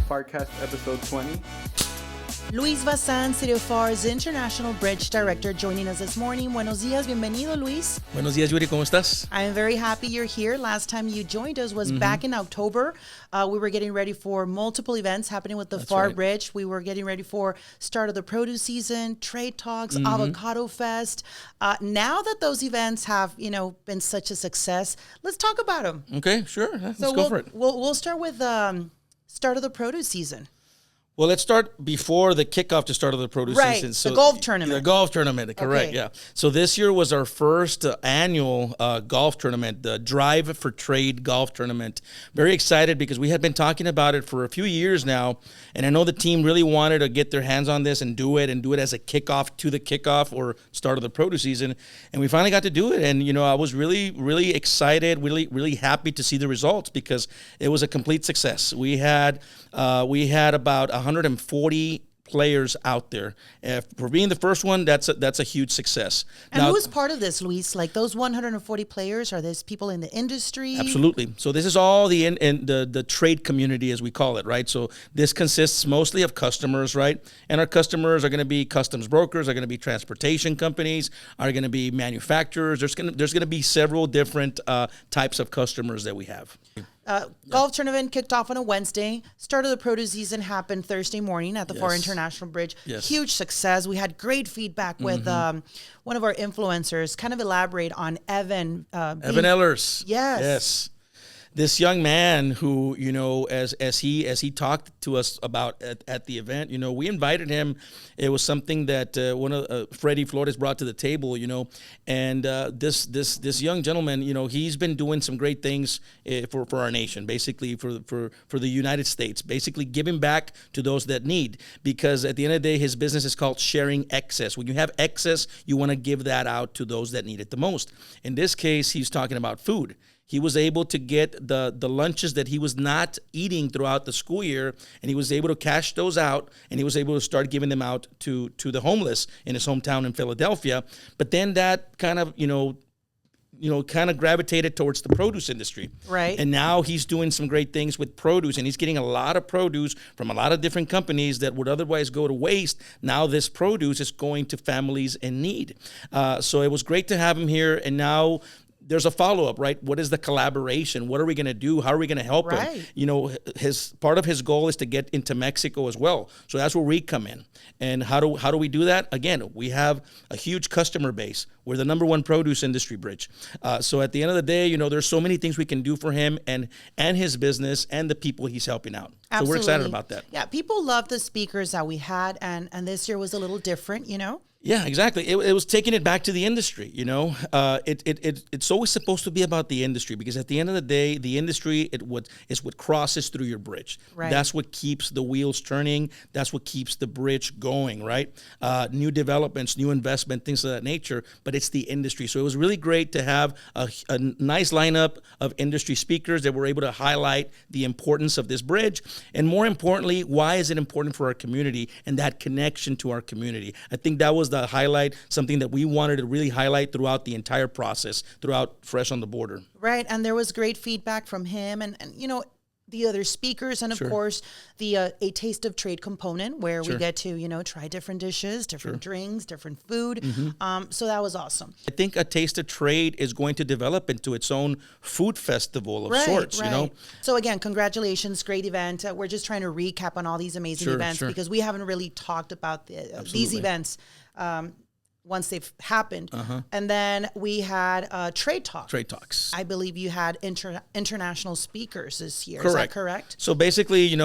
PHARRCAST episode 20. Luis Bazan, City of Pharr's International Bridge Director, joining us this morning. Buenos días, bienvenido, Luis. Buenos días, Yuri, ¿cómo estás? I'm very happy you're here. Last time you joined us was back in October. We were getting ready for multiple events happening with the Pharr right. Bridge. We were getting ready for start of the produce season, trade talks, avocado fest. Now that those events have, been such a success, let's talk about them. Okay, sure. Let's So go for it. We'll start with start of the produce season. Well, let's start before the kickoff to start of the produce Right, season. the golf tournament. The golf tournament, correct, Okay. yeah. So this year was our first annual golf tournament, the Drive for Trade golf tournament. Very excited because we had been talking about it for a few years now, and I know the team really wanted to get their hands on this and do it as a kickoff to the kickoff or start of the produce season, and we finally got to do it. And, I was really, really excited, really happy to see the results because it was a complete success. We had about 140 players out there. For being the first one, that's a huge success. And who's part of this, Luis? Like those 140 players, are these people in the industry? Absolutely. So this is all the trade community, as we call it, right? So this consists mostly of customers, right? And our customers are going to be customs brokers, are going to be transportation companies, are going to be manufacturers. There's going to be several different types of customers that we have. Golf tournament kicked off on a Wednesday. Start of the produce season happened Thursday morning at the Pharr Yes. International Bridge. Yes. Huge success. We had great feedback with one of our influencers. Kind of elaborate on Evan. Evan Ellers. Yes. This young man who, as he talked to us about at the event, we invited him. It was something that one of Freddie Flores brought to the table, and this young gentleman, he's been doing some great things for our nation, basically for the United States, basically giving back to those that need. Because at the end of the day, his business is called sharing excess. When you have excess, you want to give that out to those that need it the most. In this case, he's talking about food. He was able to get the lunches that he was not eating throughout the school year, and he was able to cash those out, and he was able to start giving them out to the homeless in his hometown in Philadelphia. But then that kind of, gravitated towards the produce industry. Right. And now he's doing some great things with produce, and he's getting a lot of produce from a lot of different companies that would otherwise go to waste. Now this produce is going to families in need. So it was great to have him here, and now there's a follow-up, right? What is the collaboration? What are we going to do? How are we going to help him? His part of his goal is to get into Mexico as well. So that's where we come in. And how do we do that? Again, we have a huge customer base. We're the number one produce industry bridge. So at the end of the day, there's so many things we can do for him and his business and the people he's helping out. Absolutely. So we're excited about that. Yeah, people love the speakers that we had, and this year was a little different, Yeah, exactly. It was taking it back to the industry, It's always supposed to be about the industry because at the end of the day, the industry is what crosses through your bridge. Right. That's what keeps the wheels turning. That's what keeps the bridge going, right? New developments, new investment, things of that nature, but it's the industry. So it was really great to have a nice lineup of industry speakers that were able to highlight the importance of this bridge. And more importantly, why is it important for our community and that connection to our community? I think that was the highlight, something that we wanted to really highlight throughout the entire process, throughout Fresh on the Border. Right, and there was great feedback from him and the other speakers, and of course the A Taste of Trade component where we get to try different dishes, different drinks, different food. So that was awesome. I think A Taste of Trade is going to develop into its own food festival of sorts. So again, congratulations, great event. We're just trying to recap on all these amazing events because we haven't really talked about these events once they've happened. And then we had Trade Talk. Trade Talks. I believe you had international speakers this year. Correct. Is that correct? So basically,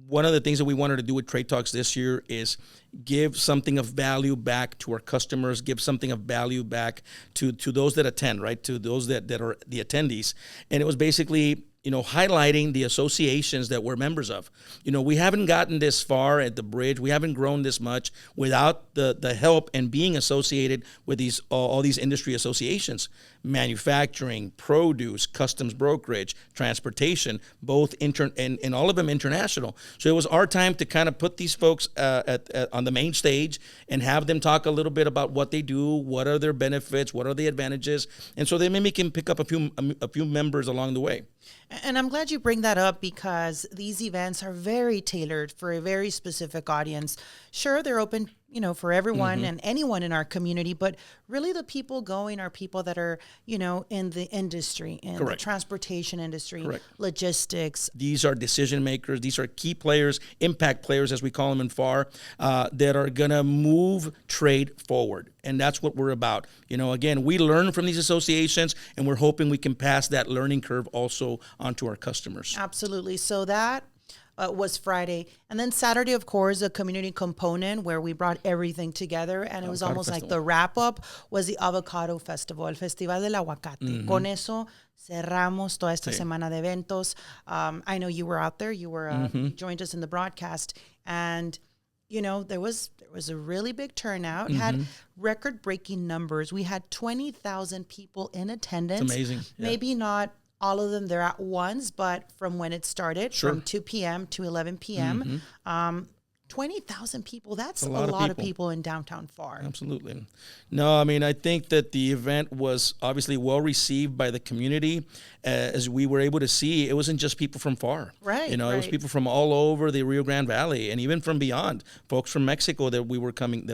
one of the things that we wanted to do with Trade Talks this year is give something of value back to our customers, give something of value back to those that attend, right? To those that are the attendees. And it was basically highlighting the associations that we're members of. We haven't gotten this far at the bridge. We haven't grown this much without the help and being associated with all these industry associations. Manufacturing, produce, customs brokerage, transportation, both and all of them international. So it was our time to kind of put these folks on the main stage and have them talk a little bit about what they do, what are their benefits, what are the advantages, and so then maybe we can pick up a few members along the way. And I'm glad you bring that up because these events are very tailored for a very specific audience. Sure, they're open, for everyone and anyone in our community, but really the people going are people that are, in the industry, in the transportation industry, logistics. These are decision makers. These are key players, impact players, as we call them in Pharr, that are going to move trade forward. And that's what we're about. Again, we learn from these associations, and we're hoping we can pass that learning curve also onto our customers. Absolutely. So that was Friday. And then Saturday, of course, a community component where we brought everything together. And it was almost like the wrap-up was the Avocado Festival, el Festival del Aguacate. Con eso cerramos toda esta semana de eventos. I know you were out there. You were you joined us in the broadcast. And there was a really big turnout. Had record-breaking numbers. We had 20,000 people in attendance. It's amazing. Yeah. Maybe not all of them there at once, but from when it started, from 2 p.m. to 11 p.m., 20,000 people, that's a lot of people in downtown Pharr. Absolutely. No, I think that the event was obviously well received by the community. As we were able to see, it wasn't just people from Pharr. Right. It was people from all over the Rio Grande Valley and even from beyond. Folks from Mexico that were coming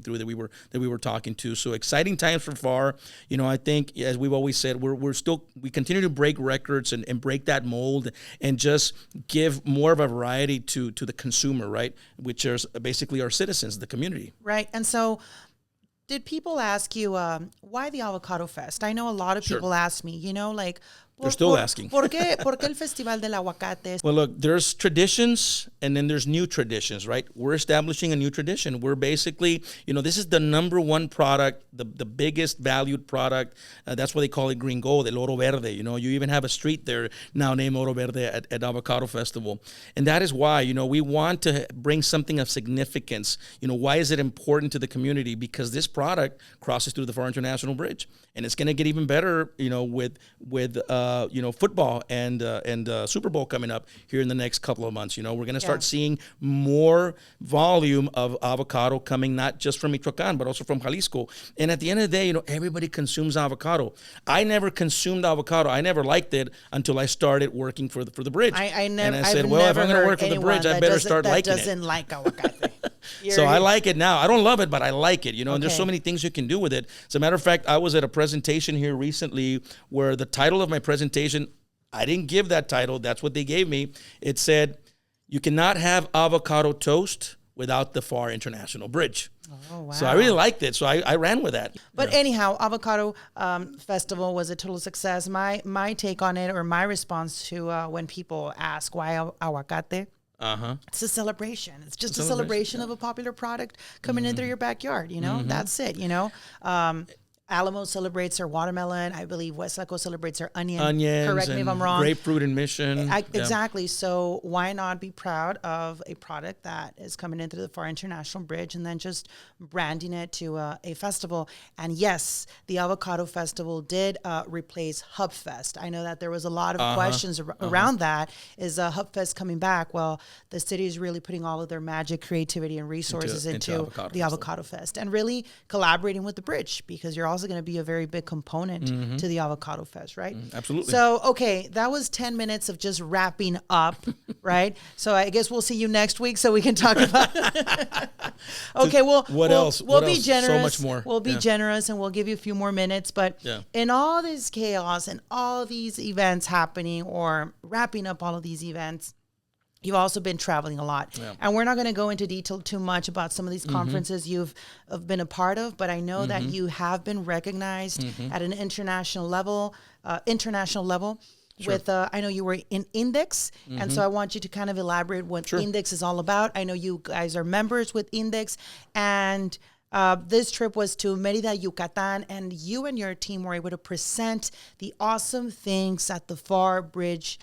through that we were talking to. So exciting times for Pharr. I think, as we've always said, we continue to break records and break that mold and just give more of a variety to the consumer, right? Which are basically our citizens, the community. Right. And so did people ask you, why the Avocado Fest? I know a lot of people ask me, they're still asking. ¿Por qué el Festival del Aguacate? Well, look, there's traditions and then there's new traditions, right? We're establishing a new tradition. We're basically, this is the number one product, the biggest valued product. That's why they call it Green Gold, el Oro Verde. You even have a street there now named Oro Verde at Avocado Festival. And that is why, we want to bring something of significance. Why is it important to the community? Because this product crosses through the Pharr International Bridge. And it's going to get even better, with football and Super Bowl coming up here in the next couple of months. We're going to start seeing more volume of avocado coming not just from Michoacán, but also from Jalisco. And at the end of the day, everybody consumes avocado. I never consumed avocado. I never liked it until I started working for the bridge. And I said, well, if I'm going to work for the bridge, I better start liking it. Doesn't like avocado. So I like it now. I don't love it, but I like it, and there's so many things you can do with it. As a matter of fact, I was at a presentation here recently where the title of my presentation, I didn't give that title. That's what they gave me. It said, you cannot have avocado toast without the Pharr International Bridge. Oh, wow. So I really liked it. So I ran with that. But anyhow, Avocado Festival was a total success. My take on it, or my response to when people ask why aguacate, it's a celebration. It's just a celebration of a popular product coming in through your backyard. That's it. Alamo celebrates their watermelon. I believe Westlaco celebrates their onions. Correct me if I'm wrong. Grapefruit and Mission. Exactly. So why not be proud of a product that is coming in through the Pharr International Bridge and then just branding it to a festival? And yes, the Avocado Festival did replace HubFest. I know that there was a lot of questions around that. Is HubFest coming back? Well, the city is really putting all of their magic, creativity, and resources into the Avocado Fest and really collaborating with the bridge, because you're also going to be a very big component to the Avocado Fest, right? Absolutely. So, okay, that was 10 minutes of just wrapping up, right? So I guess we'll see you next week so we can talk about Okay, what else? We'll be generous. So much more. We'll be generous and we'll give you a few more minutes. But in all this chaos and all these events happening or wrapping up all of these events, you've also been traveling a lot. And we're not going to go into detail too much about some of these conferences you've been a part of, but I know that you have been recognized at an international level. With, I know you were in Index, and so I want you to kind of elaborate what Index is all about. I know you guys are members with Index, and this trip was to Mérida, Yucatan, and you and your team were able to present the awesome things that the Pharr Bridge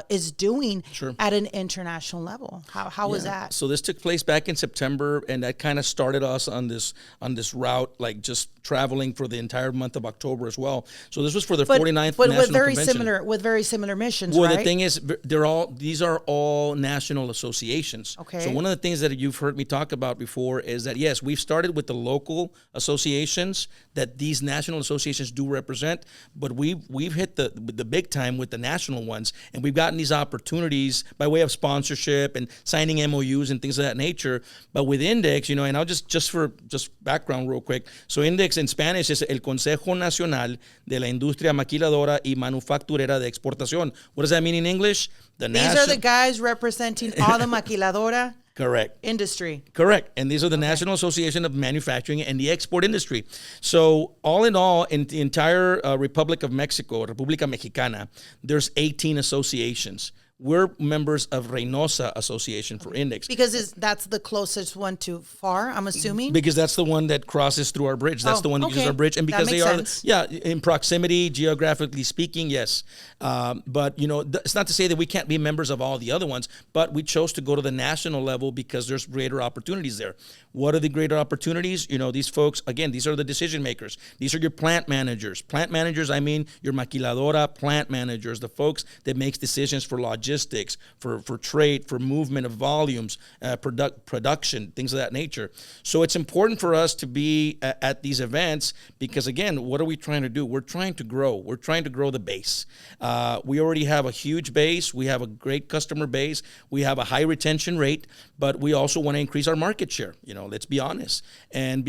is doing at an international level. How was that? So this took place back in September, and that kind of started us on this route, like just traveling for the entire month of October as well. So this was for the 49th but National with very similar missions, well, right? the thing is, these are all national associations. Okay. So one of the things that you've heard me talk about before is that, yes, we've started with the local associations that these national associations do represent, but we've hit the big time with the national ones, and we've gotten these opportunities by way of sponsorship and signing MOUs and things of that nature. But with Index, and I'll just background real quick. So Index in Spanish is El Consejo Nacional de la Industria Maquiladora y Manufacturera de Exportación. What does that mean in English? These are the guys representing all the maquiladora correct industry. Correct. And these are the National Association of Manufacturing and the Export Industry. So all in all, in the entire Republic of Mexico, República Mexicana, there's 18 associations. We're members of Reynosa Association for Index. Because that's the closest one to Pharr, I'm assuming? Because that's the one that crosses through our bridge. That's the one that uses our bridge. And because they are, in proximity, geographically speaking, yes. But, it's not to say that we can't be members of all the other ones, but we chose to go to the national level because there's greater opportunities there. What are the greater opportunities? These folks, again, these are the decision makers. These are your plant managers. Plant managers, I mean your maquiladora plant managers, the folks that makes decisions for logistics, for trade, for movement of volumes, production, things of that nature. So it's important for us to be at these events because, again, what are we trying to do? We're trying to grow. We're trying to grow the base. We already have a huge base. We have a great customer base. We have a high retention rate, but we also want to increase our market share. Let's be honest. And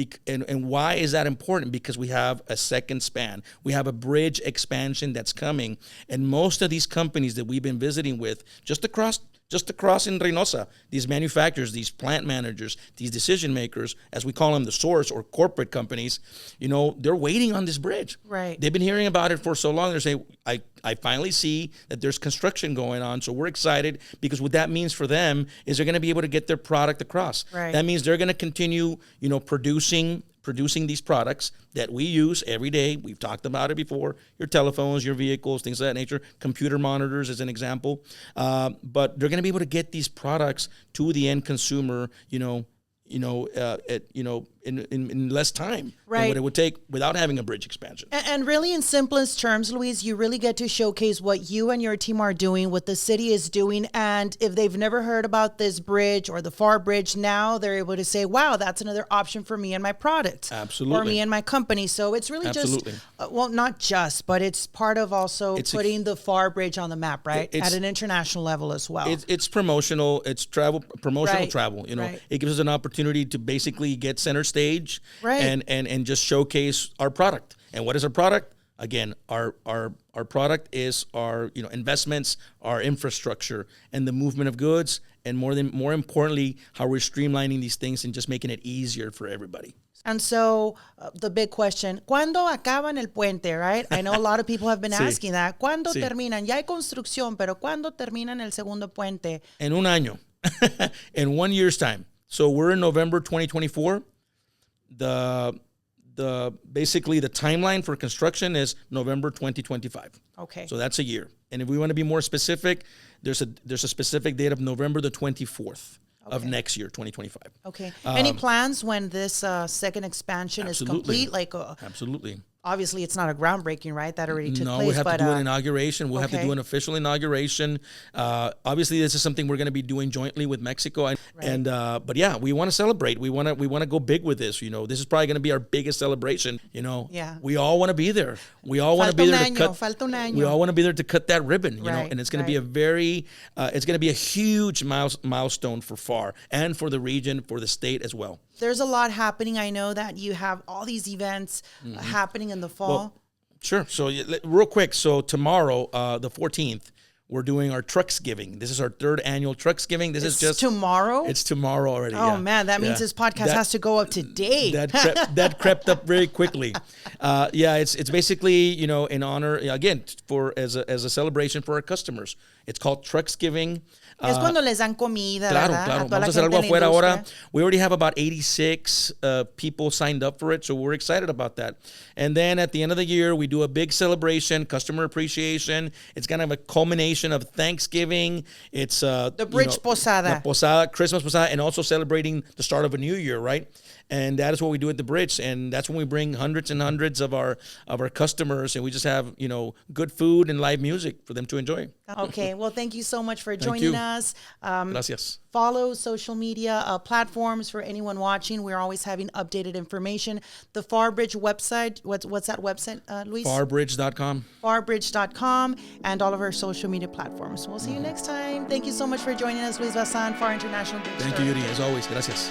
why is that important? Because we have a second span. We have a bridge expansion that's coming. And most of these companies that we've been visiting with just across in Reynosa, these manufacturers, these plant managers, these decision makers, as we call them, the source or corporate companies, they're waiting on this bridge. Right. They've been hearing about it for so long. They're saying, I finally see that there's construction going on. So we're excited because what that means for them is they're going to be able to get their product across. Right. That means they're going to continue, producing these products that we use every day. We've talked about it before, your telephones, your vehicles, things of that nature, computer monitors as an example. But they're going to be able to get these products to the end consumer, in less time than what it would take without having a bridge expansion. And really, in simplest terms, Luis, you really get to showcase what you and your team are doing, what the city is doing. And if they've never heard about this bridge or the Pharr bridge, now they're able to say, wow, that's another option for me and my product. Absolutely. Or me and my company. So it's really just, not just, but it's part of also putting the Pharr bridge on the map, right? At an international level as well. It's promotional. It's promotional travel. It gives us an opportunity to basically get center stage and just showcase our product. And what is our product? Again, our product is our investments, our infrastructure, and the movement of goods, and more importantly, how we're streamlining these things and just making it easier for everybody. And so the big question, ¿cuándo acaban el puente, right? I know a lot of people have been asking that. ¿Cuándo terminan? Ya hay construcción, pero ¿cuándo terminan el segundo puente? En un año. In 1 year's time. So we're in November 2024. Basically the timeline for construction is November 2025. Okay. So that's a year. And if we want to be more specific, there's a specific date of November the 24th. Of next year, 2025. Okay. Any plans when this second expansion is complete? Absolutely. Obviously, it's not a groundbreaking, right? That already took place. No, we have to do an inauguration. We'll have to do an official inauguration. Obviously, this is something we're going to be doing jointly with Mexico. But yeah, we want to celebrate. We want to go big with this. This is probably going to be our biggest celebration. Yeah. We all want to be there. We all want to be there to cut. We all want to be there to cut that ribbon. And it's going to be it's going to be a huge milestone for Pharr and for the region, for the state as well. There's a lot happening. I know that you have all these events happening in the fall. Well, sure. So real quick. So tomorrow, the 14th, we're doing our Trucks Giving. This is our third annual Trucks Giving. This is just tomorrow. It's tomorrow already. Oh man, that means this podcast has to go up today. That crept up very quickly. It's basically in honor again as a celebration for our customers. It's called Trucksgiving. Es cuando les dan comida, Claro, ¿verdad? claro. A toda la Vamos a hacer gente algo en la afuera ahora. industria. We already have about 86 people signed up for it, so we're excited about that. And then at the end of the year, we do a big celebration, customer appreciation. It's kind of a culmination of Thanksgiving. It's The Bridge Posada. the posada, Christmas posada, and also celebrating the start of a new year, right? And that is what we do at the Bridge, and that's when we bring hundreds and hundreds of our customers, and we just have good food and live music for them to enjoy. Okay, well, thank you so much for joining us. Gracias. Follow social media platforms for anyone watching. We're always having updated information. The Pharr Bridge website, what's that website, Luis? Pharrbridge.com. Pharrbridge.com and all of our social media platforms. We'll see you next time. Thank you so much for joining us, Luis Bazan, Pharr International Bridge. Thank you, Yuri, as always. Gracias.